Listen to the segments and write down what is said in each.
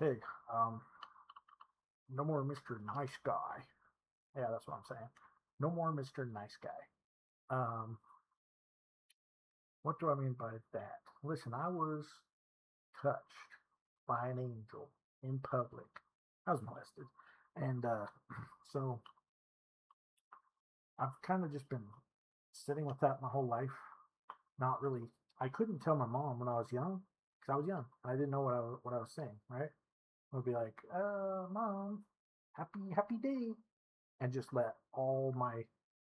Hey, um, no more Mr. Nice Guy. Yeah, that's what I'm saying. No more Mr. Nice Guy. Um, what do I mean by that? Listen, I was touched by an angel in public. I was molested. And so I've kind of just been sitting with that my whole life. Not really. I couldn't tell my mom when I was young because I was young. I didn't know what I was saying, right? I'd be like, mom, happy day, and just let all my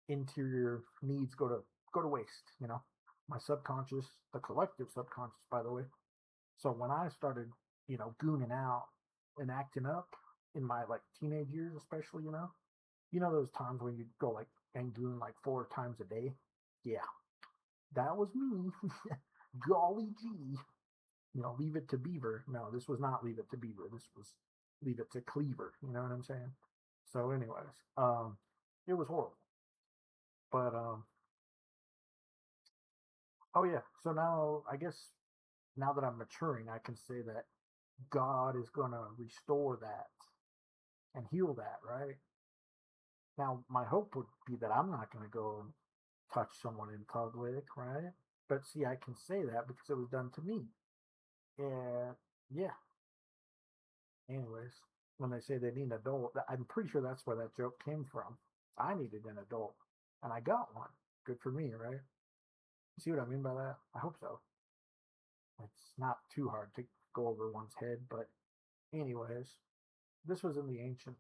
interior needs go to waste, my subconscious, the collective subconscious, by the way. So when I started, gooning out and acting up in my like teenage years, especially, those times when you go like and goon like 4 times a day. Yeah, that was me. Golly gee, leave it to Beaver. No, this was not Leave It to Beaver. This was Leave It to Cleaver. You know what I'm saying? So, anyways, it was horrible. But oh yeah. So now I guess now that I'm maturing, I can say that God is gonna restore that and heal that, right? Now my hope would be that I'm not gonna go and touch someone in public, right? But see, I can say that because it was done to me. And yeah. Anyways, when they say they need an adult, I'm pretty sure that's where that joke came from. I needed an adult, and I got one. Good for me, right? See what I mean by that? I hope so. It's not too hard to go over one's head, but anyways, this was in the ancient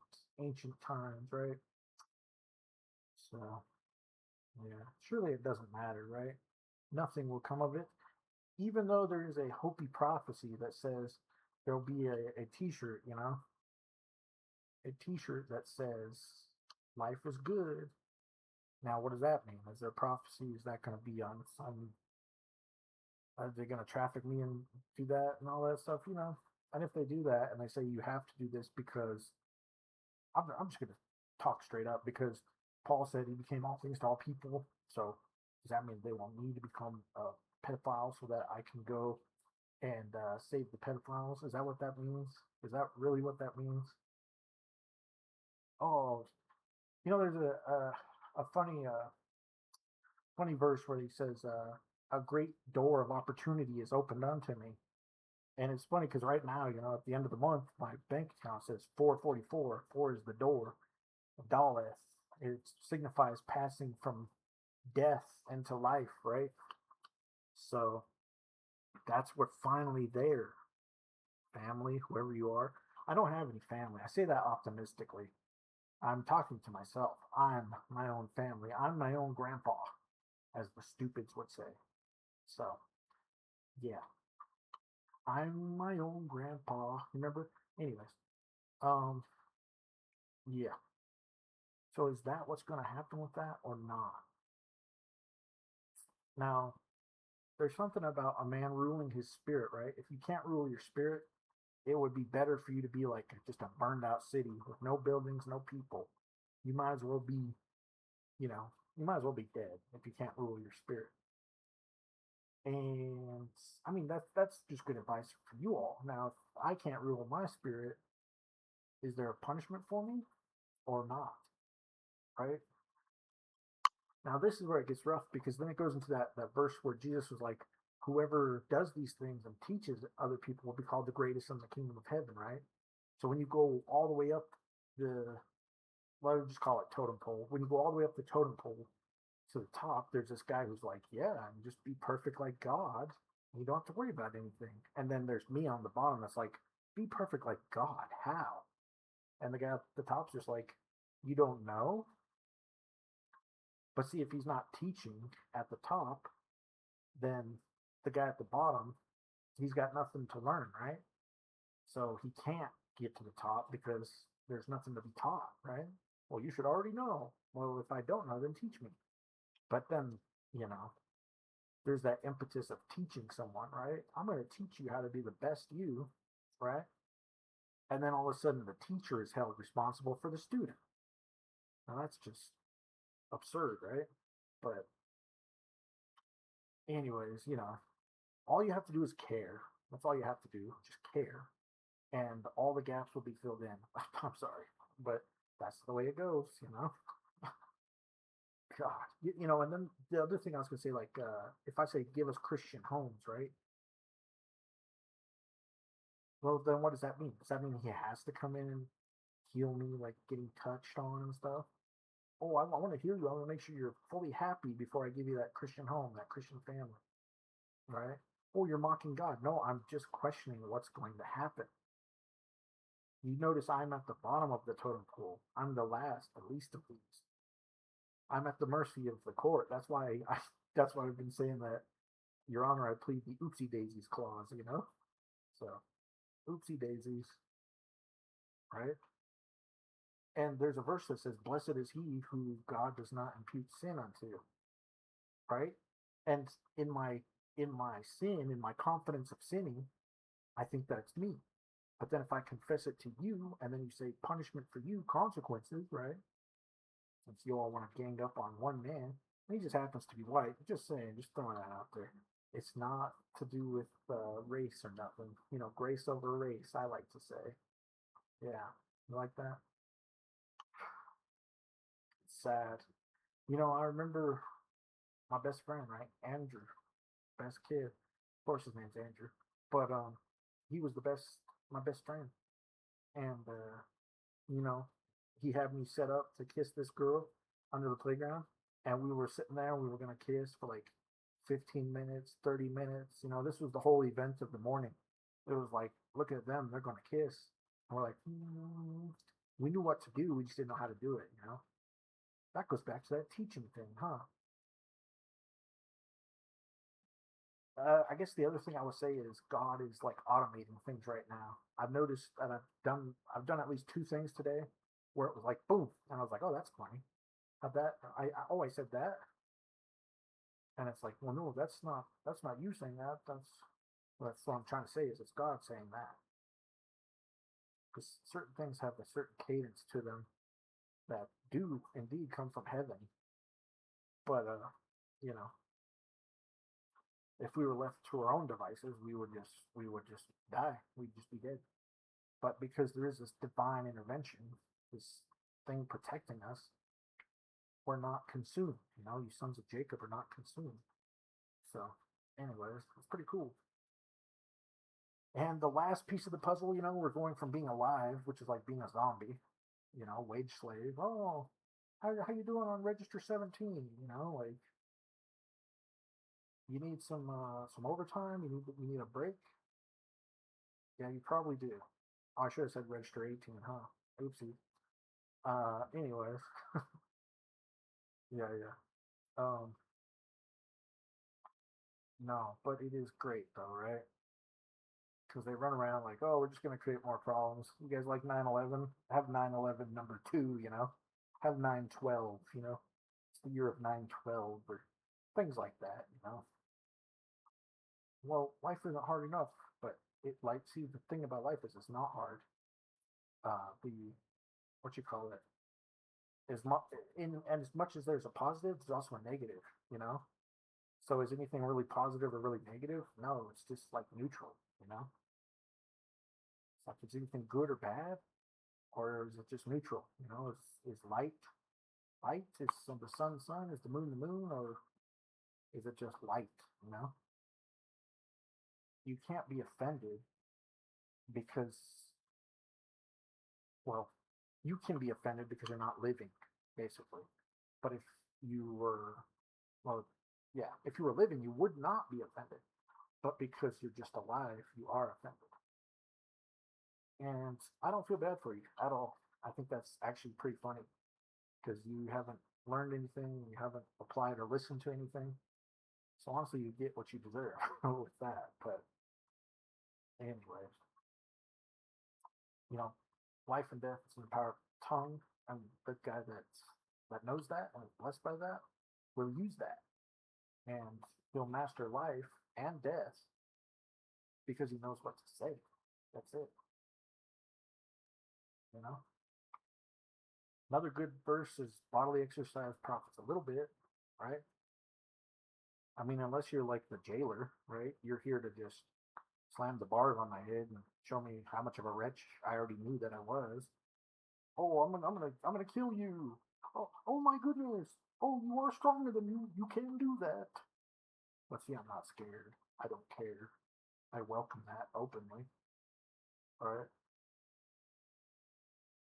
times, right? So yeah, surely it doesn't matter, right? Nothing will come of it, even though there is a Hopi prophecy that says there'll be a T-shirt, a T-shirt that says "Life is good." Now, what does that mean? Is there prophecy? Is that going to be on some? Are they going to traffic me and do that and all that stuff? And if they do that and they say you have to do this because I'm just going to talk straight up because Paul said he became all things to all people. So does that mean they want me to become a pedophile so that I can go and save the pedophiles? Is that what that means? Is that really what that means? Oh, there's a funny verse where he says, "A great door of opportunity is opened unto me." And it's funny because right now, at the end of the month, my bank account says 444. Four is the door. Daleth. It signifies passing from death into life, right? So that's we're finally there, family, whoever you are. I don't have any family. I say that optimistically. I'm talking to myself. I'm my own family. I'm my own grandpa, as the stupids would say. So, yeah, I'm my own grandpa. Remember? Anyways, um, yeah. So is that what's going to happen with that or not? Now, there's something about a man ruling his spirit, right? If you can't rule your spirit, it would be better for you to be like just a burned out city with no buildings, no people. You might as well be, you might as well be dead if you can't rule your spirit. And I mean that's just good advice for you all. Now, if I can't rule my spirit, is there a punishment for me or not? Right? Now this is where it gets rough because then it goes into that verse where Jesus was like, whoever does these things and teaches other people will be called the greatest in the kingdom of heaven, right? So when you go all the way up the, well, I would just call it totem pole. When you go all the way up the totem pole to the top, there's this guy who's like, yeah, and just be perfect like God. You don't have to worry about anything. And then there's me on the bottom that's like, be perfect like God. How? And the guy at the top's just like, you don't know? But see, if he's not teaching at the top, then the guy at the bottom, he's got nothing to learn, right? So he can't get to the top because there's nothing to be taught, right? Well, you should already know. Well, if I don't know, then teach me. But then, you know, there's that impetus of teaching someone, right? I'm going to teach you how to be the best you, right? And then all of a sudden, the teacher is held responsible for the student. Now, that's just absurd, right? But, anyways, all you have to do is care. That's all you have to do. Just care. and all the gaps will be filled in. I'm sorry, but that's the way it goes, you know. God, and then the other thing I was gonna say, like, if I say give us Christian homes, right? Well, then what does that mean? Does that mean he has to come in and heal me, like getting touched on and stuff? Oh, I want to heal you. I want to make sure you're fully happy before I give you that Christian home, that Christian family, right? Oh, you're mocking God. No, I'm just questioning what's going to happen. You notice I'm at the bottom of the totem pole. I'm the last, the least of these. I'm at the mercy of the court. That's why I've been saying that, Your Honor, I plead the oopsie daisies clause, you know? So, oopsie daisies, right? And there's a verse that says, "Blessed is he who God does not impute sin unto," right? And in my in my sin, in my confidence of sinning, I think that it's me. But then if I confess it to you, and then you say punishment for you, consequences, right? Since you all want to gang up on one man, and he just happens to be white. Just saying, just throwing that out there. It's not to do with race or nothing. Grace over race, I like to say. Yeah, you like that? It's sad. I remember my best friend, right? Andrew, best kid. Of course, his name's Andrew, but he was my best friend, and you know, he had me set up to kiss this girl under the playground, and we were sitting there. We were gonna kiss for like 15 minutes, 30 minutes. This was the whole event of the morning. It was like, look at them, they're gonna kiss, and we're like, we knew what to do, we just didn't know how to do it. That goes back to that teaching thing, huh? I guess the other thing I would say is God is like automating things right now. I've noticed that I've done at least two things today where it was like boom, and I was like, oh, that's funny. Have that I said that, and it's like, well, no, that's not you saying that. That's what I'm trying to say is it's God saying that, because certain things have a certain cadence to them that do indeed come from heaven, but you know, if we were left to our own devices, we would just die. We'd just be dead. But because there is this divine intervention, this thing protecting us, we're not consumed. You sons of Jacob are not consumed. So, anyways, it's pretty cool. And the last piece of the puzzle, we're going from being alive, which is like being a zombie, wage slave. Oh, how you doing on register 17? Like, you need some overtime. You need a break. Yeah, you probably do. Oh, I should have said register 18, huh? Oopsie. Anyways, yeah, yeah. Um, no, but it is great though, right? Because they run around like, oh, we're just gonna create more problems. You guys like 9/11? Have 9/11 number two, Have 9/12, It's the year of 9/12 or things like that. Well, life isn't hard enough, but see, the thing about life is it's not hard. The what you call it is in and as much as there's a positive, there's also a negative. You know, so is anything really positive or really negative? No, it's just like neutral. It's like is anything good or bad, or is it just neutral? Is light? Is the sun? Is the moon? Or is it just light? You know, you can't be offended because, well, you can be offended because you're not living, basically. But if you were, well, yeah, if you were living, you would not be offended. But because you're just alive, you are offended. And I don't feel bad for you at all. I think that's actually pretty funny because you haven't learned anything, you haven't applied or listened to anything. So honestly, you get what you deserve with that. But anyways, you know, life and death is in the power of the tongue, and the guy that knows that and is blessed by that will use that, and he'll master life and death because he knows what to say. That's it. You know. Another good verse is bodily exercise profits a little bit, right? I mean, unless you're like the jailer, right? You're here to just slam the bars on my head and show me how much of a wretch I already knew that I was. Oh, I'm gonna kill you. Oh my goodness. Oh, you are stronger than me. You can do that. But see, I'm not scared. I don't care. I welcome that openly. All right.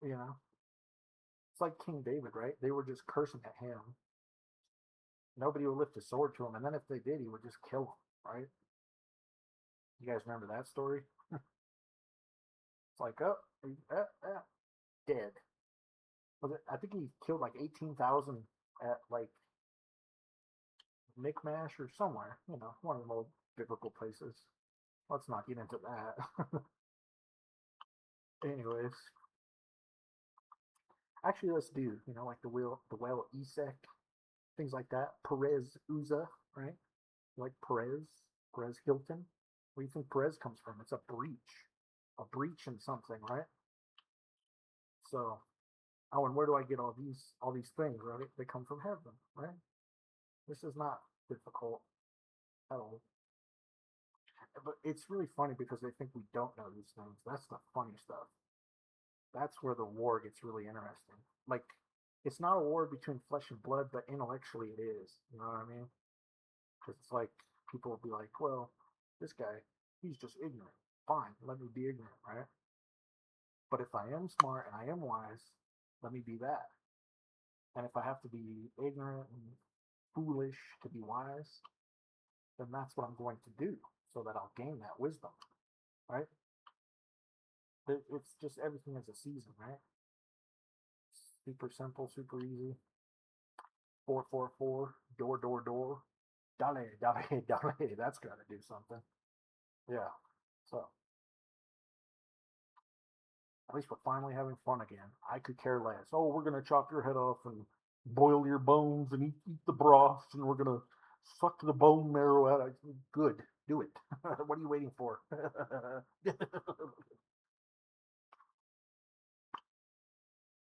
You know, it's like King David, right? They were just cursing at him. Nobody would lift a sword to him, and then if they did, he would just kill them, right? You guys remember that story? It's like, oh, dead. Was it? I think he killed like 18,000 at like Mi'kmash or somewhere. You know, one of the old biblical places. Let's not get into that. Anyways, actually, let's do like the whale Esek, things like that. Perez Uza, right? Like Perez Hilton. Where do you think Perez comes from? It's a breach in something, right? So, oh, and where do I get all these things? Right? They come from heaven, right? This is not difficult at all. But it's really funny because they think we don't know these things. That's the funny stuff. That's where the war gets really interesting. Like, it's not a war between flesh and blood, but intellectually it is. You know what I mean? Because it's like people will be like, well, this guy, he's just ignorant. Fine, let me be ignorant, right? But if I am smart and I am wise, let me be that. And if I have to be ignorant and foolish to be wise, then that's what I'm going to do so that I'll gain that wisdom, right? It's just everything is a season, right? Super simple, super easy. 444, door. Dale, dale, dale. That's got to do something. Yeah. So at least we're finally having fun again. I could care less. Oh, we're gonna chop your head off and boil your bones and eat the broth, and we're gonna suck the bone marrow out. Good, do it. What are you waiting for?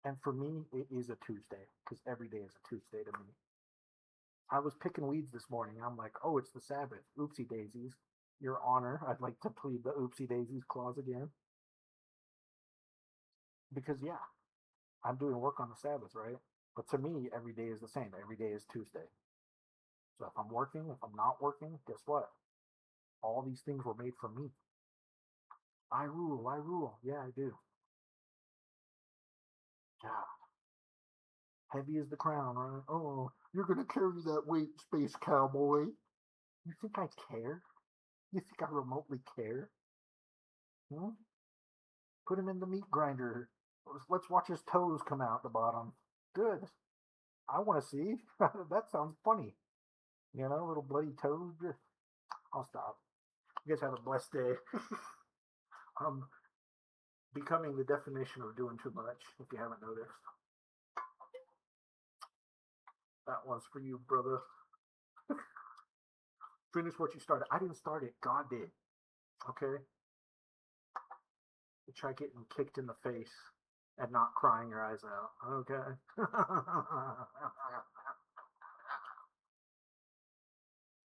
And for me, it is a Tuesday because every day is a Tuesday to me. I was picking weeds this morning. I'm like, oh, it's the Sabbath. Oopsie daisies. Your Honor, I'd like to plead the oopsie daisies clause again. Because, yeah, I'm doing work on the Sabbath, right? But to me, every day is the same. Every day is Tuesday. So if I'm working, if I'm not working, guess what? All these things were made for me. I rule, I rule. Yeah, I do. Yeah. Heavy as the crown, right? Oh, you're going to carry that weight, space cowboy. You think I care? You think I remotely care? Hmm? Put him in the meat grinder. Let's watch his toes come out the bottom. Good. I want to see. That sounds funny. Little bloody toes. I'll stop. You guys have a blessed day. I'm becoming the definition of doing too much, if you haven't noticed. That one's for you, brother. Finish what you started. I didn't start it. God did. Okay? You try getting kicked in the face and not crying your eyes out. Okay?